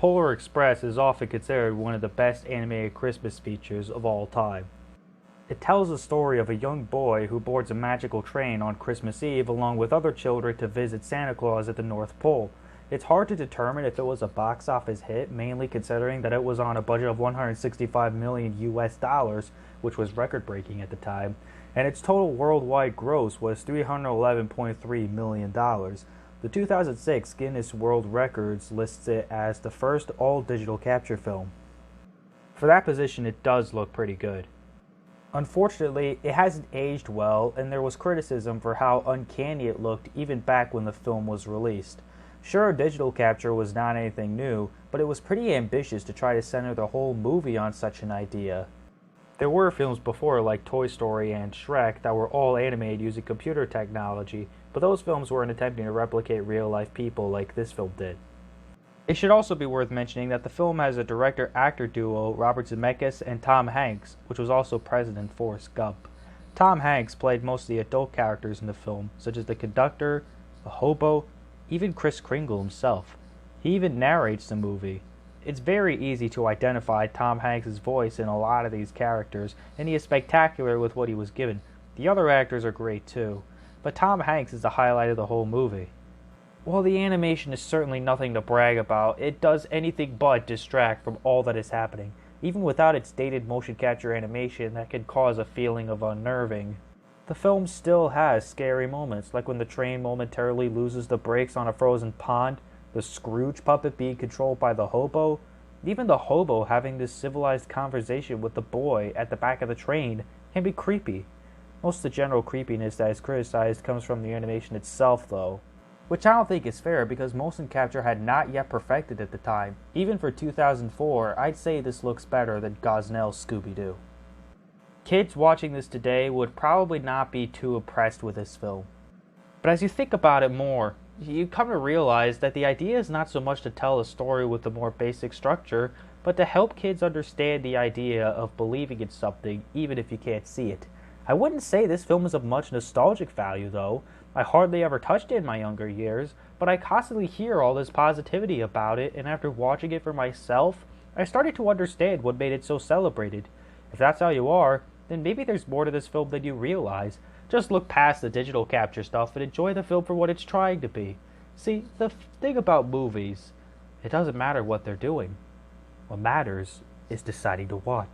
Polar Express is often considered one of the best animated Christmas features of all time. It tells the story of a young boy who boards a magical train on Christmas Eve along with other children to visit Santa Claus at the North Pole. It's hard to determine if it was a box office hit, mainly considering that it was on a budget of 165 million US dollars, which was record-breaking at the time, and its total worldwide gross was $311.3 million. The 2006 Guinness World Records lists it as the first all-digital capture film. For that position, it does look pretty good. Unfortunately, it hasn't aged well, and there was criticism for how uncanny it looked even back when the film was released. Sure, digital capture was not anything new, but it was pretty ambitious to try to center the whole movie on such an idea. There were films before like Toy Story and Shrek that were all animated using computer technology, but those films weren't attempting to replicate real-life people like this film did. It should also be worth mentioning that the film has a director-actor duo, Robert Zemeckis and Tom Hanks, which was also present in Forrest Gump. Tom Hanks played most of the adult characters in the film, such as the conductor, the hobo, even Kris Kringle himself. He even narrates the movie. It's very easy to identify Tom Hanks' voice in a lot of these characters, and he is spectacular with what he was given. The other actors are great too, but Tom Hanks is the highlight of the whole movie. While the animation is certainly nothing to brag about, it does anything but distract from all that is happening, even without its dated motion capture animation that can cause a feeling of unnerving. The film still has scary moments, like when the train momentarily loses the brakes on a frozen pond, the Scrooge puppet being controlled by the hobo, even the hobo having this civilized conversation with the boy at the back of the train can be creepy. Most of the general creepiness that is criticized comes from the animation itself, though, which I don't think is fair because motion capture had not yet perfected at the time. Even for 2004, I'd say this looks better than Gosnell's Scooby-Doo. Kids watching this today would probably not be too impressed with this film. But as you think about it more, you come to realize that the idea is not so much to tell a story with a more basic structure, but to help kids understand the idea of believing in something even if you can't see it. I wouldn't say this film is of much nostalgic value though. I hardly ever touched it in my younger years, but I constantly hear all this positivity about it, and after watching it for myself, I started to understand what made it so celebrated. If that's how you are, then maybe there's more to this film than you realize. Just look past the digital capture stuff and enjoy the film for what it's trying to be. See, the thing about movies, it doesn't matter what they're doing. What matters is deciding to watch.